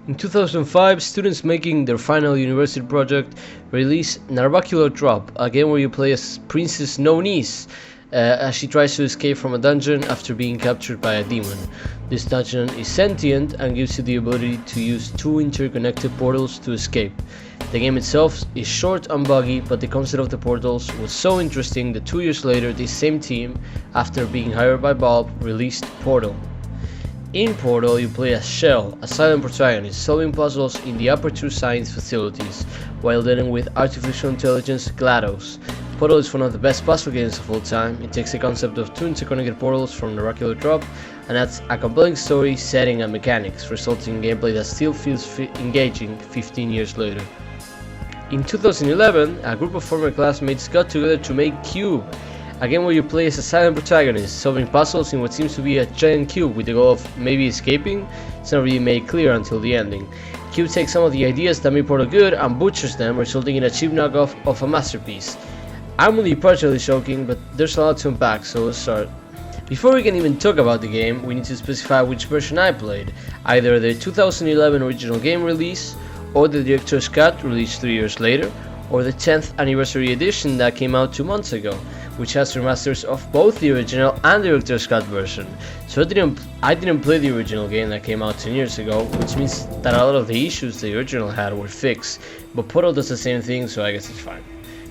In 2005, students making their final university project released Narvacular Drop, a game where you play as Princess No-Knees as she tries to escape from a dungeon after being captured by a demon. This dungeon is sentient and gives you the ability to use two interconnected portals to escape. The game itself is short and buggy, but the concept of the portals was so interesting that 2 years later this same team, after being hired by Valve, released Portal. In Portal, you play as Shell, a silent protagonist, solving puzzles in the Aperture Science facilities, while dealing with artificial intelligence GLaDOS. Portal is one of the best puzzle games of all time. It takes the concept of two interconnected portals from the Oracular Drop and adds a compelling story, setting and mechanics, resulting in gameplay that still feels engaging 15 years later. In 2011, a group of former classmates got together to make Q.U.B.E, a game where you play as a silent protagonist, solving puzzles in what seems to be a giant cube with the goal of maybe escaping. It's not really made clear until the ending. Q.U.B.E takes some of the ideas that made Portal good and butchers them, resulting in a cheap knockoff of a masterpiece. I'm only partially joking, but there's a lot to unpack, so let's start. Before we can even talk about the game, we need to specify which version I played, either the 2011 original game release, or the director's cut released 3 years later, or the 10th anniversary edition that came out 2 months ago, which has remasters of both the original and the director's cut version. So I didn't play the original game that came out 10 years ago, which means that a lot of the issues the original had were fixed, but Portal does the same thing, so I guess it's fine.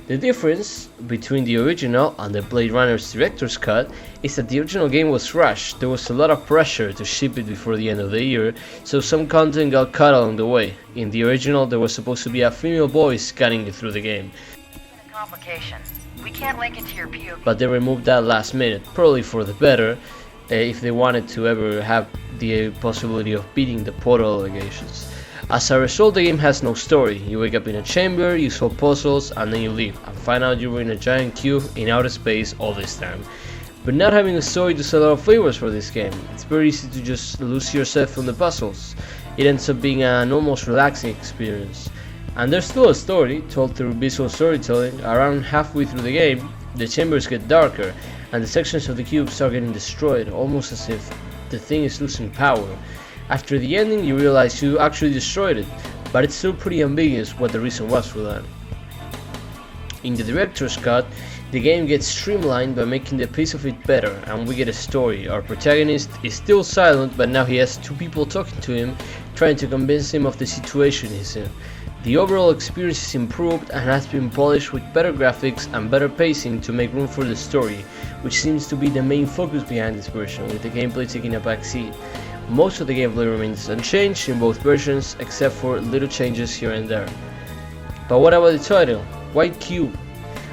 The difference between the original and the Blade Runner's director's cut is that the original game was rushed. There was a lot of pressure to ship it before the end of the year, so some content got cut along the way. In the original, there was supposed to be a female voice cutting you through the game. Complication. We can't link it to your Q.U.B.E. But they removed that last minute, probably for the better, if they wanted to ever have the possibility of beating the Portal allegations. As a result, the game has no story. You wake up in a chamber, you solve puzzles, and then you leave, and find out you were in a giant cube in outer space all this time. But not having a story does a lot of favors for this game. It's very easy to just lose yourself in the puzzles. It ends up being an almost relaxing experience. And there's still a story, told through visual storytelling. Around halfway through the game, the chambers get darker, and the sections of the cube start getting destroyed, almost as if the thing is losing power. After the ending, you realize you actually destroyed it, but it's still pretty ambiguous what the reason was for that. In the director's cut, the game gets streamlined by making the pace of it better, and we get a story. Our protagonist is still silent, but now he has two people talking to him, trying to convince him of the situation he's in. The overall experience is improved and has been polished with better graphics and better pacing to make room for the story, which seems to be the main focus behind this version, with the gameplay taking a backseat. Most of the gameplay remains unchanged in both versions, except for little changes here and there. But what about the title? Why Q.U.B.E?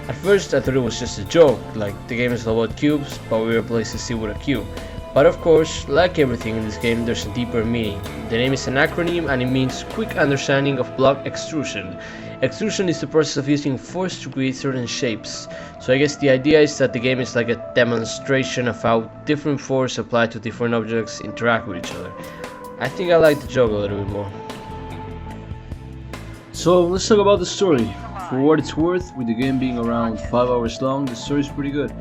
At first I thought it was just a joke, like the game is all about cubes, but we replace the C with a Q. But of course, like everything in this game, there's a deeper meaning. The name is an acronym and it means Quick Understanding of Block Extrusion. Extrusion is the process of using force to create certain shapes. So I guess the idea is that the game is like a demonstration of how different force applied to different objects interact with each other. I think I like the joke a little bit more. So let's talk about the story. For what it's worth, with the game being around 5 hours long, the story is pretty good.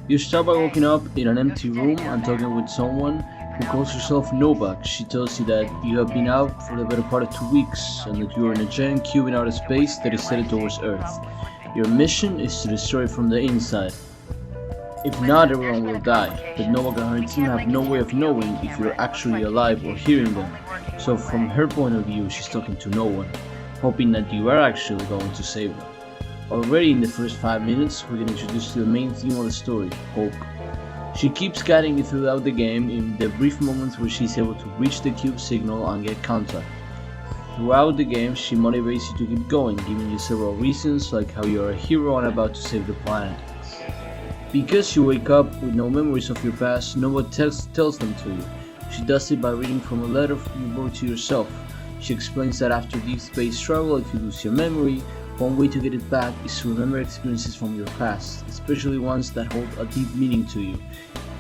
You start by waking up in an empty room and talking with someone who calls herself Novak. She tells you that you have been out for the better part of 2 weeks and that you are in a giant cube in outer space that is headed towards Earth. Your mission is to destroy it from the inside. If not, everyone will die, but Novak and her team have no way of knowing if you're actually alive or hearing them. So from her point of view, she's talking to no one, hoping that you are actually going to save them. Already in the first 5 minutes, we get introduced to the main theme of the story, hope. She keeps guiding you throughout the game in the brief moments where she's able to reach the cube signal and get contact. Throughout the game, she motivates you to keep going, giving you several reasons like how you are a hero and about to save the planet. Because you wake up with no memories of your past, no one tells them to you. She does it by reading from a letter you wrote to yourself. She explains that after deep space travel, if you lose your memory, one way to get it back is to remember experiences from your past, especially ones that hold a deep meaning to you.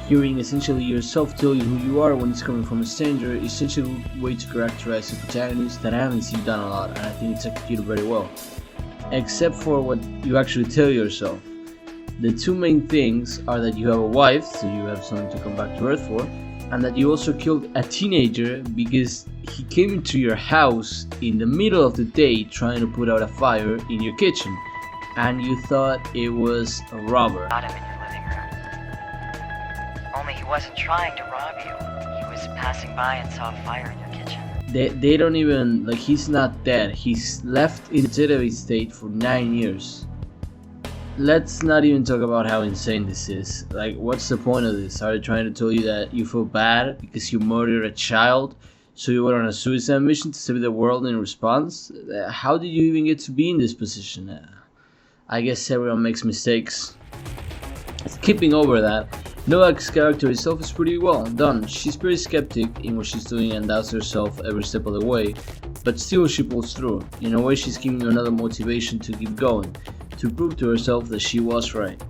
Hearing essentially yourself tell you who you are when it's coming from a stranger is such a good way to characterize a protagonist that I haven't seen done a lot, and I think it's executed very well. Except for what you actually tell yourself. The two main things are that you have a wife, so you have something to come back to Earth for, and that you also killed a teenager because he came into your house in the middle of the day trying to put out a fire in your kitchen, and you thought it was a robber. Got him in your living room. Only he wasn't trying to rob you. He was passing by and saw a fire in your kitchen. They don't even, like, he's not dead. He's left in a jittery state for 9 years. Let's not even talk about how insane this is. Like, what's the point of this? Are they trying to tell you that you feel bad because you murdered a child, so you went on a suicide mission to save the world in response? How did you even get to be in this position? I guess everyone makes mistakes. Skipping over that, Novak's character itself is pretty well done. She's pretty skeptic in what she's doing and doubts herself every step of the way, but still she pulls through. In a way, she's giving you another motivation to keep going, to prove to herself that she was right.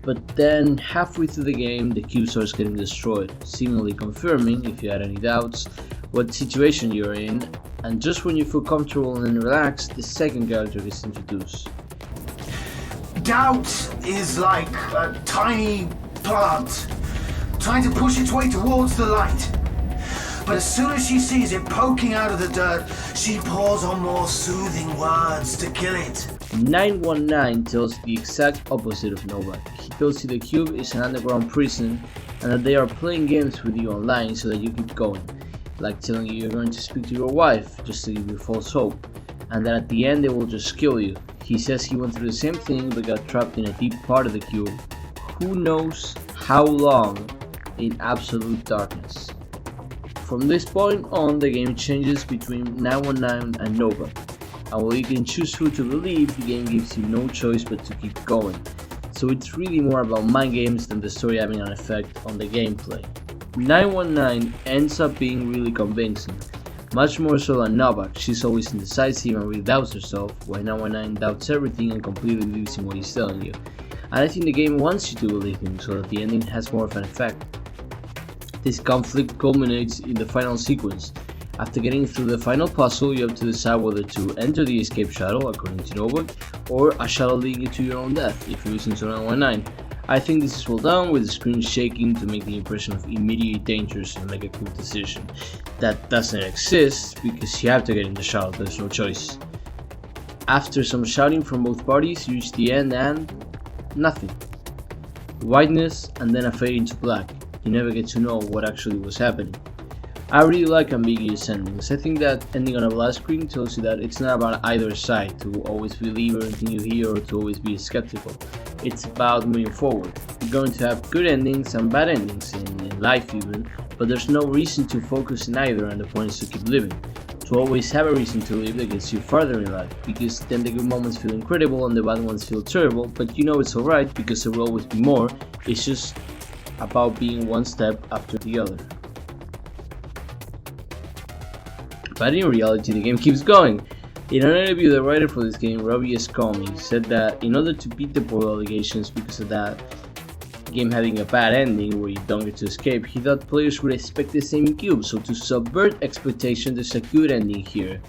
But then, halfway through the game, the cube starts getting destroyed, seemingly confirming, if you had any doubts, what situation you're in, and just when you feel comfortable and relaxed, the second character gets introduced. Doubt is like a tiny plant trying to push its way towards the light. But as soon as she sees it poking out of the dirt, she pours on more soothing words to kill it. 919 tells the exact opposite of Novak. He tells you the Cube is an underground prison and that they are playing games with you online so that you keep going. Like telling you you're going to speak to your wife just to give you false hope, and that at the end they will just kill you. He says he went through the same thing but got trapped in a deep part of the cube. Who knows how long in absolute darkness. From this point on, the game changes between 919 and Nova, and while you can choose who to believe, the game gives you no choice but to keep going. So it's really more about mind games than the story having an effect on the gameplay. 919 ends up being really convincing, much more so than Novak. She's always indecisive and really doubts herself, while 919 doubts everything and completely believes in what he's telling you. And I think the game wants you to believe him so that the ending has more of an effect. This conflict culminates in the final sequence. After getting through the final puzzle, you have to decide whether to enter the escape shuttle, according to Novak, or a shuttle leading you to your own death, if you listen to 919. I think this is well done, with the screen shaking to make the impression of immediate dangers and make a quick decision. That doesn't exist, because you have to get in the shuttle, there's no choice. After some shouting from both parties, you reach the end and nothing. Whiteness and then a fade into black. You never get to know what actually was happening. I really like ambiguous endings. I think that ending on a black screen tells you that it's not about either side, to always believe everything you hear or to always be skeptical. It's about moving forward. You're going to have good endings and bad endings in life even, but there's no reason to focus in either, and the point is to keep living. To always have a reason to live that gets you farther in life, because then the good moments feel incredible and the bad ones feel terrible, but you know it's alright because there will always be more. It's just about being one step after the other. But in reality, the game keeps going. In an interview, the writer for this game, Robbie Escomey, said that in order to beat the Portal allegations because of that game having a bad ending where you don't get to escape, he thought players would expect the same in Q.U.B.E, so to subvert expectations, there's a good ending here.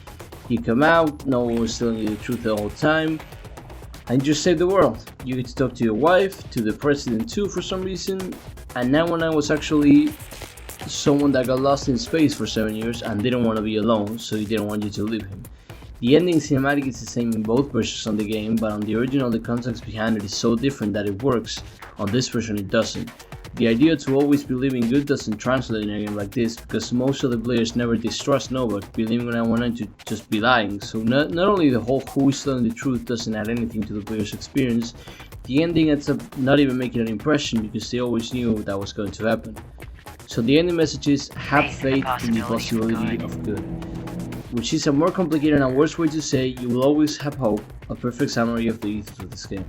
You come out, no one was telling you the truth the whole time, and you just save the world. You get to talk to your wife, to the president too for some reason, and 919 was actually someone that got lost in space for 7 years and didn't want to be alone, so he didn't want you to leave him. The ending cinematic is the same in both versions of the game, but on the original the context behind it is so different that it works. On this version it doesn't. The idea to always believe in good doesn't translate in a game like this, because most of the players never distrust Novak, believing 919 to just be lying, so not only the whole who is telling the truth doesn't add anything to the player's experience, the ending ends up not even making an impression because they always knew that was going to happen. So the ending message is, have faith in the possibility of good, which is a more complicated and worse way to say you will always have hope, a perfect summary of the ethos of this game.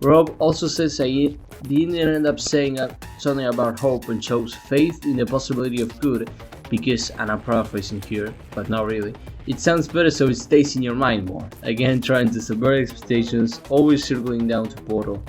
Rob also says that he didn't end up saying something about hope and chose faith in the possibility of good because, and I'm paraphrasing here, but not really, it sounds better so it stays in your mind more. Again, trying to subvert expectations, always circling down to Portal.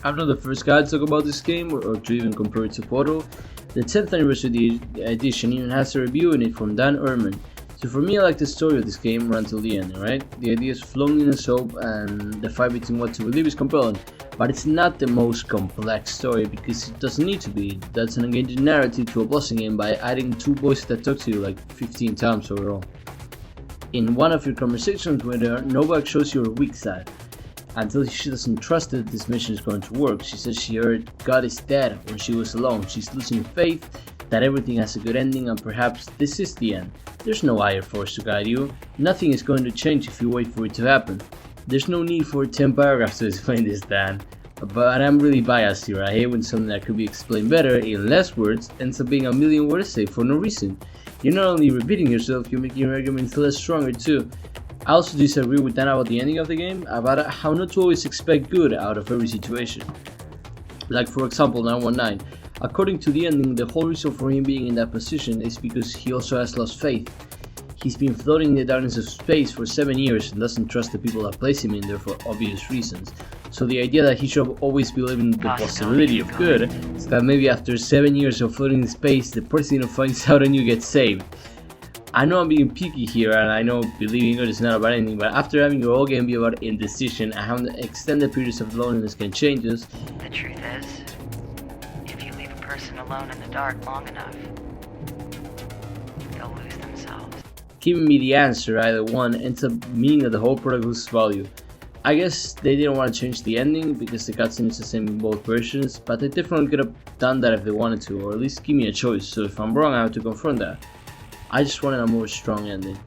I'm not the first guy to talk about this game or to even compare it to Portal. The 10th anniversary edition even has a review in it from Dan Ehrman, So for me, I like the story of this game right until the end, right? The idea is floating in a soap and the fight between what to believe is compelling, but it's not the most complex story because it doesn't need to be. That's an engaging narrative to a bossing game by adding two voices that talk to you like 15 times overall. In one of your conversations with her, Novak shows you her weak side. Until she doesn't trust that this mission is going to work. She says she heard God is dead when she was alone. She's losing faith that everything has a good ending and perhaps this is the end. There's no higher force to guide you. Nothing is going to change if you wait for it to happen. There's no need for 10 paragraphs to explain this, Dan. But I'm really biased here. I hate when something that could be explained better in less words ends up being a million words say for no reason. You're not only repeating yourself, you're making your arguments less stronger too. I also disagree with Dan about the ending of the game, about how not to always expect good out of every situation. Like for example 919, according to the ending, the whole reason for him being in that position is because he also has lost faith. He's been floating in the darkness of space for 7 years and doesn't trust the people that place him in there for obvious reasons. So the idea that he should always be living the possibility of good is that maybe after 7 years of floating in space, the president finds out and you get saved. I know I'm being picky here and I know believing good is not about anything, but after having your whole game be about indecision and how the extended periods of loneliness can change us. The truth is, if you leave a person alone in the dark long enough, they'll lose themselves. Giving me the answer, either one, ends up meaning that the whole product loses value. I guess they didn't want to change the ending because the cutscene is the same in both versions, but they definitely could have done that if they wanted to, or at least give me a choice, so if I'm wrong I have to confront that. I just wanted a more strong ending.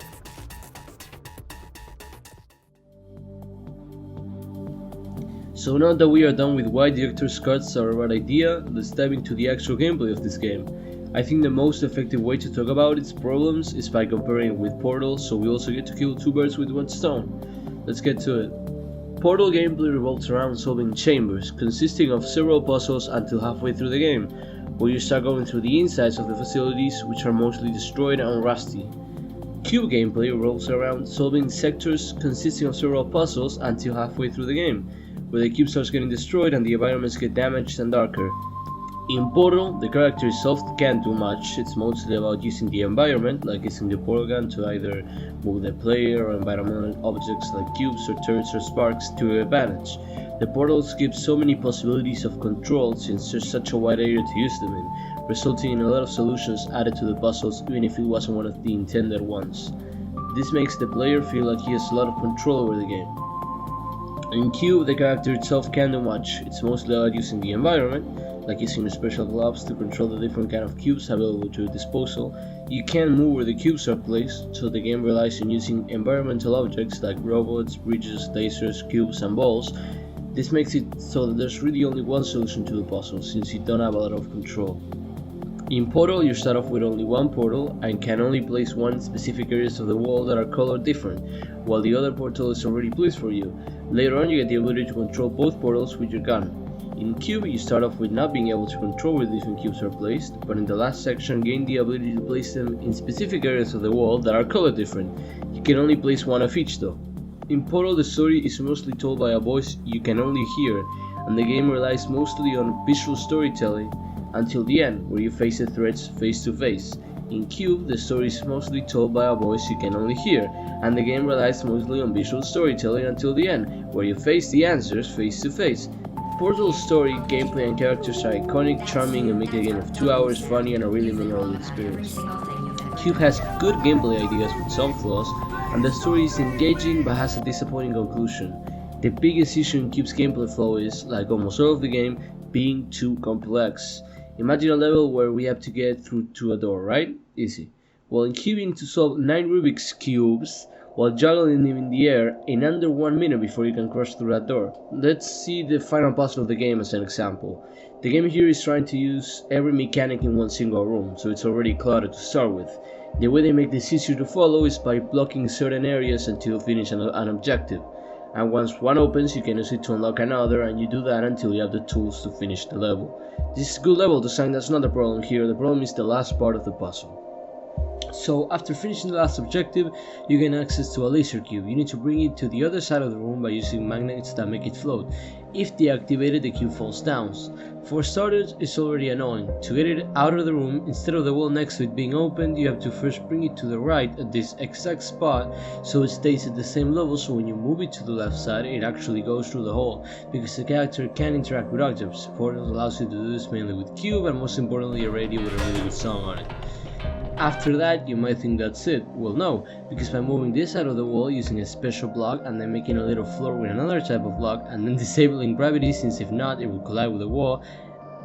So now that we are done with why director's cuts are a bad idea, let's dive into the actual gameplay of this game. I think the most effective way to talk about its problems is by comparing it with Portal, so we also get to kill two birds with one stone. Let's get to it. Portal gameplay revolves around solving chambers, consisting of several puzzles until halfway through the game, where you start going through the insides of the facilities, which are mostly destroyed and rusty. Q.U.B.E gameplay revolves around solving sectors consisting of several puzzles until halfway through the game, where the cube starts getting destroyed and the environments get damaged and darker. In Portal, the character itself can't do much. It's mostly about using the environment, like using the portal gun to either move the player or environmental objects like cubes or turrets or sparks to your advantage. The portals give so many possibilities of control since there's such a wide area to use them in, resulting in a lot of solutions added to the puzzles even if it wasn't one of the intended ones. This makes the player feel like he has a lot of control over the game. In Q.U.B.E, the character itself can't do much. It's mostly about using the environment, like using the special gloves to control the different kind of cubes available to your disposal. You can't move where the cubes are placed, so the game relies on using environmental objects like robots, bridges, lasers, cubes and balls. This makes it so that there's really only one solution to the puzzle, since you don't have a lot of control. In Portal, you start off with only one portal and can only place one in specific areas of the wall that are colored different, while the other portal is already placed for you. Later on, you get the ability to control both portals with your gun. In Q.U.B.E, you start off with not being able to control where different cubes are placed, but in the last section gain the ability to place them in specific areas of the wall that are colored different. You can only place one of each though. In Portal, the story is mostly told by a voice you can only hear, and the game relies mostly on visual storytelling until the end, where you face the threats face to face. In Q.U.B.E, the story is mostly told by a voice you can only hear, and the game relies mostly on visual storytelling until the end, where you face the answers face to face. Portal's story, gameplay and characters are iconic, charming, and make the game of 2 hours funny and a really memorable experience. Q.U.B.E has good gameplay ideas with some flaws, and the story is engaging but has a disappointing conclusion. The biggest issue in Q.U.B.E.'s gameplay flow is, like almost all of the game, being too complex. Imagine a level where we have to get through to a door, right? Easy. Well, in Q.U.B.E you need to solve 9 Rubik's Cubes while juggling them in the air in under 1 minute before you can cross through that door. Let's see the final puzzle of the game as an example. The game here is trying to use every mechanic in one single room, so it's already cluttered to start with. The way they make this easier to follow is by blocking certain areas until you finish an objective. And once one opens, you can use it to unlock another, and you do that until you have the tools to finish the level. This is good level design, that's not the problem here, the problem is the last part of the puzzle. So after finishing the last objective, you gain access to a laser cube. You need to bring it to the other side of the room by using magnets that make it float. If deactivated, the cube falls down. For starters, it's already annoying. To get it out of the room, instead of the wall next to it being opened, you have to first bring it to the right at this exact spot so it stays at the same level, so when you move it to the left side, it actually goes through the hole, because the character can interact with objects. Portal allows you to do this mainly with Q.U.B.E and most importantly a radio with a really good song on it. After that, you might think that's it. Well, no, because by moving this out of the wall using a special block and then making a little floor with another type of block and then disabling gravity, since if not it will collide with the wall,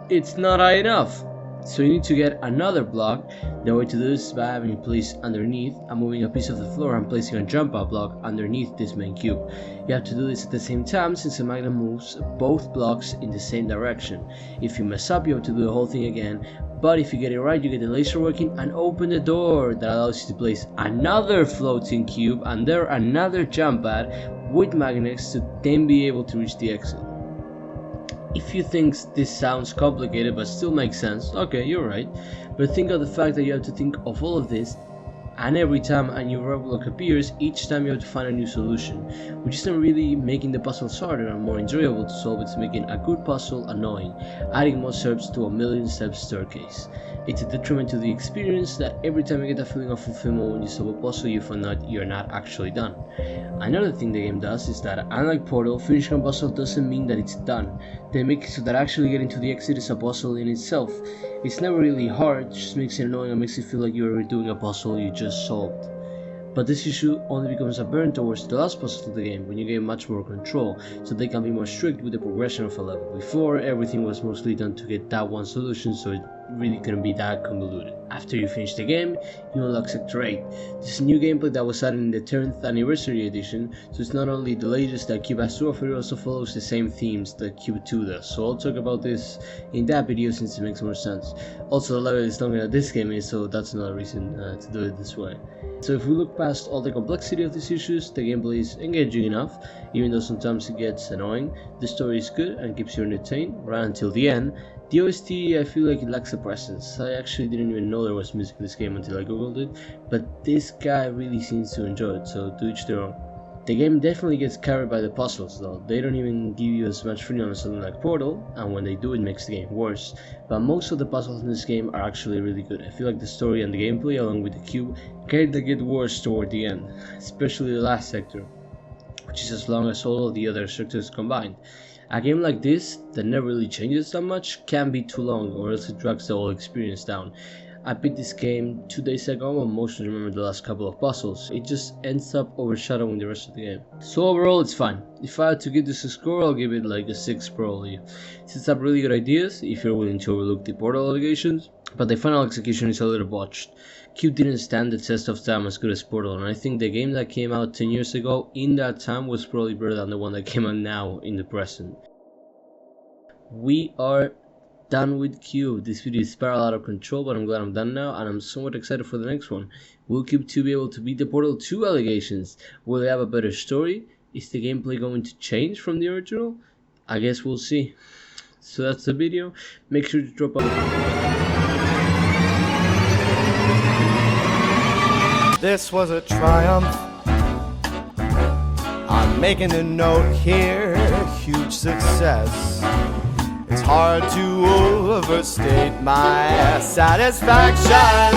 it's not high enough. So you need to get another block. The way to do this is by having it placed underneath and moving a piece of the floor and placing a jump out block underneath this main cube. You have to do this at the same time since the magnet moves both blocks in the same direction. If you mess up, you have to do the whole thing again, but if you get it right, you get the laser working and open the door that allows you to place another floating cube and there another jump pad with magnets to then be able to reach the exit. If you think this sounds complicated but still makes sense, okay, you're right, but think of the fact that you have to think of all of this, and every time a new roadblock appears, each time you have to find a new solution, which isn't really making the puzzles harder and more enjoyable to solve. It's making a good puzzle annoying, adding more steps to a million step staircase. It's a detriment to the experience that every time you get that feeling of fulfillment when you solve a puzzle, you find that you're not actually done. Another thing the game does is that, unlike Portal, finishing a puzzle doesn't mean that it's done. They make it so that actually getting to the exit is a puzzle in itself. It's never really hard, it just makes it annoying and makes it feel like you're doing a puzzle you just solved. But this issue only becomes apparent towards the last puzzle of the game, when you gain much more control, so they can be more strict with the progression of a level. Before, everything was mostly done to get that one solution, so it really couldn't be that convoluted. After you finish the game, you unlock Sector 8. This is new gameplay that was added in the 10th anniversary edition, so it's not only the latest that Q.U.B.E has to offer, it also follows the same themes that Q.U.B.E 2 does, so I'll talk about this in that video since it makes more sense. Also, the level is longer than this game is, so that's another reason to do it this way. So if we look past all the complexity of these issues, the gameplay is engaging enough, even though sometimes it gets annoying. The story is good and keeps you entertained right until the end. The OST, I feel like it lacks a presence. I actually didn't even know there was music in this game until I googled it, but this guy really seems to enjoy it, so to each their own. The game definitely gets carried by the puzzles though. They don't even give you as much freedom as something like Portal, and when they do it makes the game worse. But most of the puzzles in this game are actually really good. I feel like the story and the gameplay along with the cube kind of get worse toward the end, especially the last sector, which is as long as all of the other sectors combined. A game like this, that never really changes that much, can be too long or else it drags the whole experience down. I beat this game 2 days ago and mostly remember the last couple of puzzles. It just ends up overshadowing the rest of the game. So overall it's fine. If I had to give this a score, I'll give it like a 6 probably. It sets up really good ideas if you're willing to overlook the Portal allegations, but the final execution is a little botched. Q.U.B.E didn't stand the test of time as good as Portal, and I think the game that came out 10 years ago in that time was probably better than the one that came out now in the present. We are done with Q.U.B.E. This video is spiraled out of control, but I'm glad I'm done now, and I'm somewhat excited for the next one. Will Q.U.B.E 2 be able to beat the Portal 2 allegations? Will they have a better story? Is the gameplay going to change from the original? I guess we'll see. So that's the video. Make sure to drop a... This was a triumph. I'm making a note here, huge success. It's hard to overstate my satisfaction.